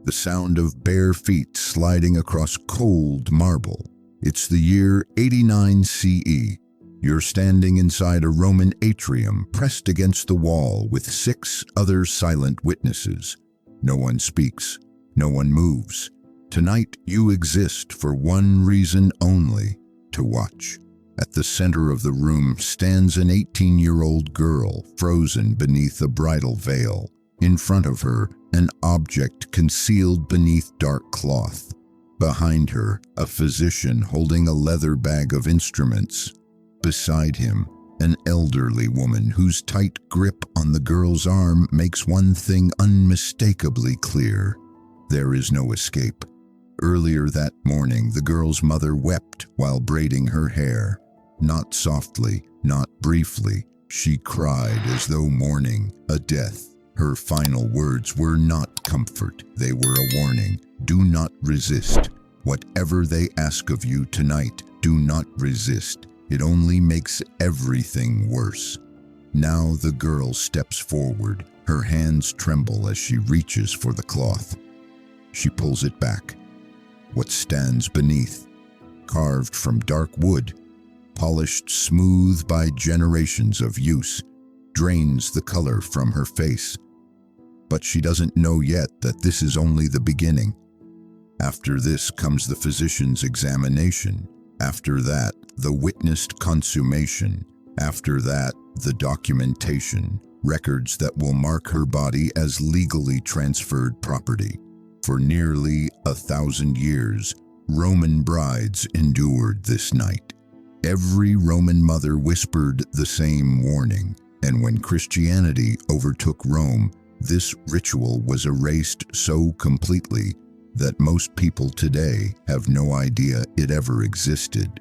the sound of bare feet sliding across cold marble. It's the year 89 CE. You're standing inside a Roman atrium pressed against the wall with 6 other silent witnesses. No one speaks. No one moves. Tonight you exist for one reason only: to watch. At the center of the room stands an 18-year-old girl, frozen beneath a bridal veil. In front of her, an object concealed beneath dark cloth. Behind her, a physician holding a leather bag of instruments. Beside him, an elderly woman whose tight grip on the girl's arm makes one thing unmistakably clear: there is no escape. Earlier that morning, the girl's mother wept while braiding her hair. Not softly, not briefly. She cried as though mourning a death. Her final words were not comfort. They were a warning. Do not resist. Whatever they ask of you tonight, do not resist. It only makes everything worse. Now the girl steps forward. Her hands tremble as she reaches for the cloth. She pulls it back. What stands beneath, carved from dark wood, polished smooth by generations of use, drains the color from her face. But she doesn't know yet that this is only the beginning. After this comes the physician's examination. After that, the witnessed consummation. After that, the documentation, records that will mark her body as legally transferred property. For nearly 1,000 years, Roman brides endured this night. Every Roman mother whispered the same warning, and when Christianity overtook Rome, this ritual was erased so completely that most people today have no idea it ever existed.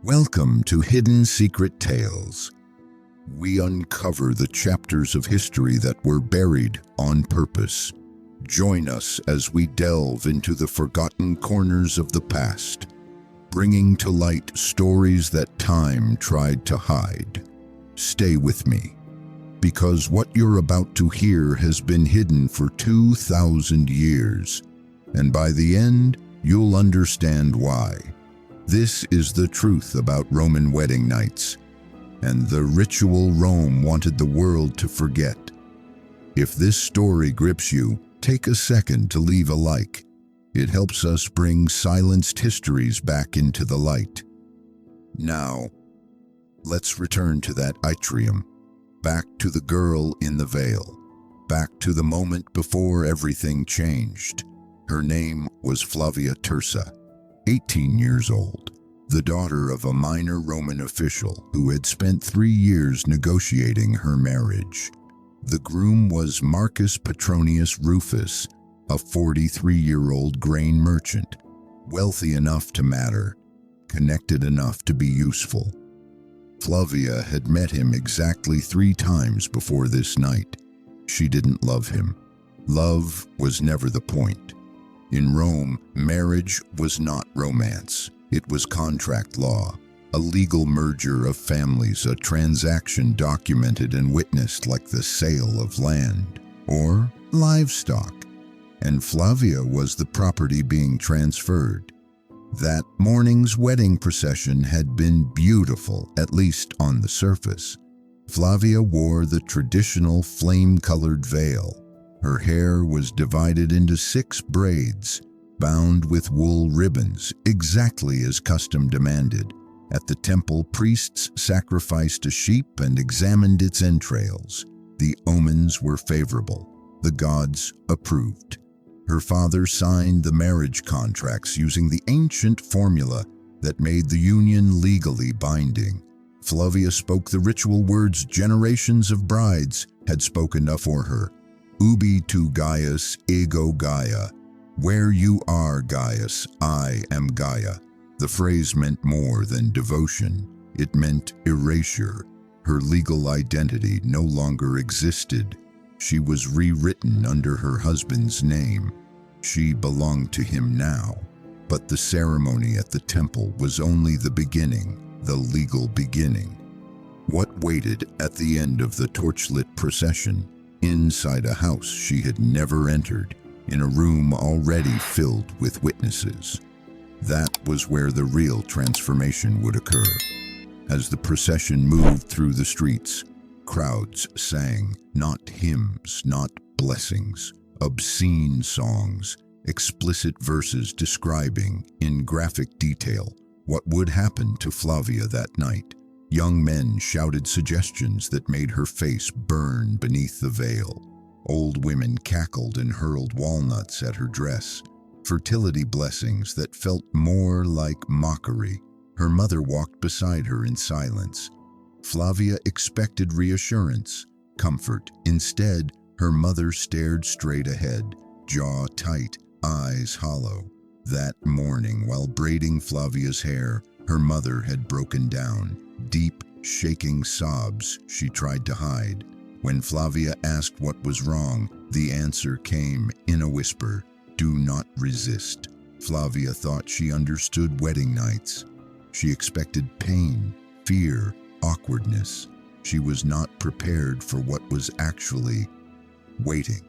Welcome to Hidden Secret Tales. We uncover the chapters of history that were buried on purpose. Join us as we delve into the forgotten corners of the past, bringing to light stories that time tried to hide. Stay with me, because what you're about to hear has been hidden for 2,000 years, and by the end, you'll understand why. This is the truth about Roman wedding nights, and the ritual Rome wanted the world to forget. If this story grips you, take a second to leave a like. It helps us bring silenced histories back into the light. Now, let's return to that atrium, back to the girl in the veil, back to the moment before everything changed. Her name was Flavia Tirsa, 18 years old, the daughter of a minor Roman official who had spent 3 years negotiating her marriage. The groom was Marcus Petronius Rufus, a 43-year-old grain merchant, wealthy enough to matter, connected enough to be useful. Flavia had met him exactly 3 times before this night. She didn't love him. Love was never the point. In Rome, marriage was not romance. It was contract law, a legal merger of families, a transaction documented and witnessed like the sale of land or livestock. And Flavia was the property being transferred. That morning's wedding procession had been beautiful, at least on the surface. Flavia wore the traditional flame-colored veil. Her hair was divided into 6 braids, bound with wool ribbons, exactly as custom demanded. At the temple, priests sacrificed a sheep and examined its entrails. The omens were favorable. The gods approved. Her father signed the marriage contracts using the ancient formula that made the union legally binding. Flavia spoke the ritual words generations of brides had spoken for her. Ubi tu Gaius ego Gaia. Where you are, Gaius, I am Gaia. The phrase meant more than devotion. It meant erasure. Her legal identity no longer existed. She was rewritten under her husband's name. She belonged to him now. But the ceremony at the temple was only the beginning, the legal beginning. What waited at the end of the torchlit procession? Inside a house she had never entered, in a room already filled with witnesses. That was where the real transformation would occur. As the procession moved through the streets, crowds sang not hymns, not blessings, obscene songs, explicit verses describing, in graphic detail, what would happen to Flavia that night. Young men shouted suggestions that made her face burn beneath the veil. Old women cackled and hurled walnuts at her dress, fertility blessings that felt more like mockery. Her mother walked beside her in silence. Flavia expected reassurance, comfort. Instead, her mother stared straight ahead, jaw tight, eyes hollow. That morning, while braiding Flavia's hair, her mother had broken down. Deep, shaking sobs she tried to hide. When Flavia asked what was wrong, the answer came in a whisper, "Do not resist." Flavia thought she understood wedding nights. She expected pain, fear, awkwardness. She was not prepared for what was actually waiting.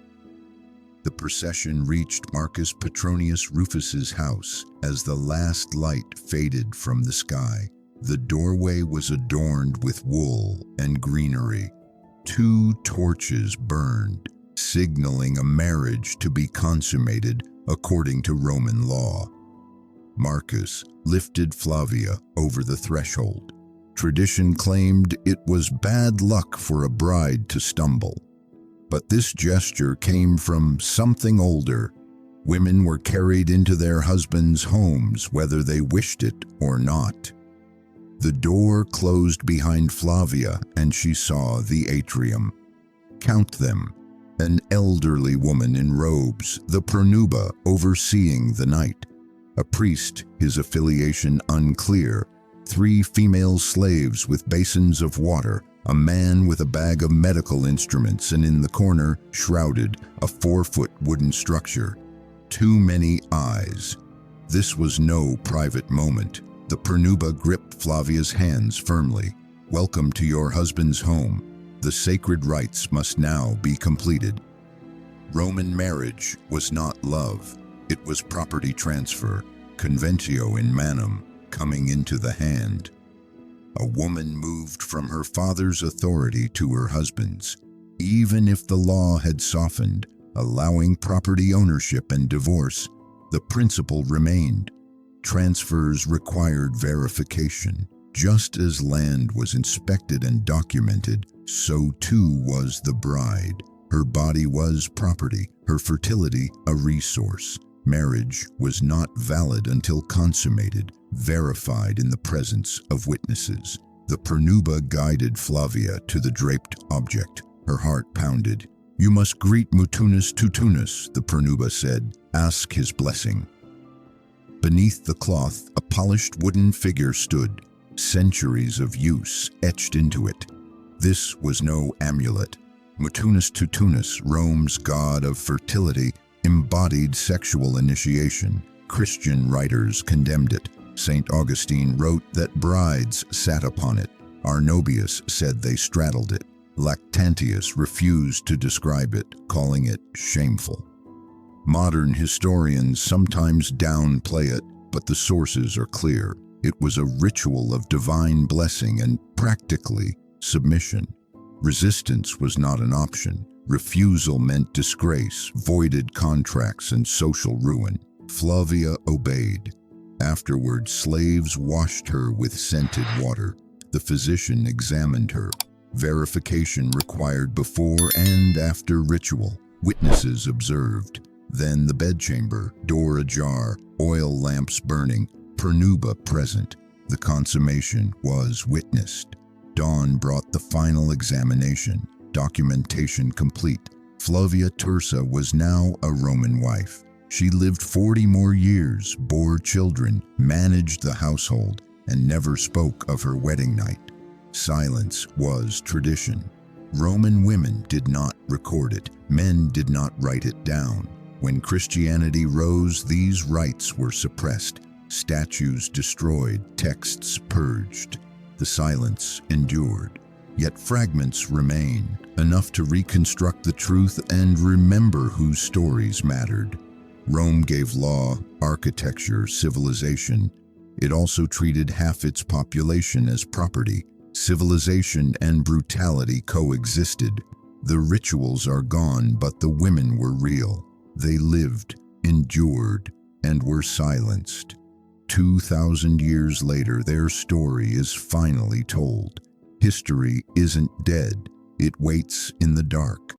The procession reached Marcus Petronius Rufus's house as the last light faded from the sky. The doorway was adorned with wool and greenery. 2 torches burned, signaling a marriage to be consummated according to Roman law. Marcus lifted Flavia over the threshold. Tradition claimed it was bad luck for a bride to stumble. But this gesture came from something older. Women were carried into their husbands' homes whether they wished it or not. The door closed behind Flavia and she saw the atrium. Count them. An elderly woman in robes, the pronuba, overseeing the night. A priest, his affiliation unclear. 3 female slaves with basins of water. A man with a bag of medical instruments, and in the corner, shrouded, a 4-foot wooden structure. Too many eyes. This was no private moment. The pronuba gripped Flavia's hands firmly. "Welcome to your husband's home. The sacred rites must now be completed." Roman marriage was not love. It was property transfer, conventio in manum, coming into the hand. A woman moved from her father's authority to her husband's. Even if the law had softened, allowing property ownership and divorce, the principle remained. Transfers required verification. Just as land was inspected and documented, so too was the bride. Her body was property, her fertility a resource. Marriage was not valid until consummated, verified in the presence of witnesses. The pronuba guided Flavia to the draped object. Her heart pounded. "You must greet Mutunus Tutunus," the pronuba said. "Ask his blessing." Beneath the cloth, a polished wooden figure stood, centuries of use etched into it. This was no amulet. Mutunus Tutunus, Rome's god of fertility, embodied sexual initiation. Christian writers condemned it. St. Augustine wrote that brides sat upon it. Arnobius said they straddled it. Lactantius refused to describe it, calling it shameful. Modern historians sometimes downplay it, but the sources are clear. It was a ritual of divine blessing and, practically, submission. Resistance was not an option. Refusal meant disgrace, voided contracts, and social ruin. Flavia obeyed. Afterward, slaves washed her with scented water. The physician examined her. Verification required before and after ritual. Witnesses observed. Then the bedchamber, door ajar, oil lamps burning, pronuba present. The consummation was witnessed. Dawn brought the final examination. Documentation complete. Flavia Tursa was now a Roman wife. She lived 40 more years, bore children, managed the household, and never spoke of her wedding night. Silence was tradition. Roman women did not record it. Men did not write it down. When Christianity rose, these rites were suppressed. Statues destroyed, texts purged. The silence endured. Yet fragments remain, enough to reconstruct the truth and remember whose stories mattered. Rome gave law, architecture, civilization. It also treated half its population as property. Civilization and brutality coexisted. The rituals are gone, but the women were real. They lived, endured, and were silenced. 2,000 years later, their story is finally told. History isn't dead. It waits in the dark.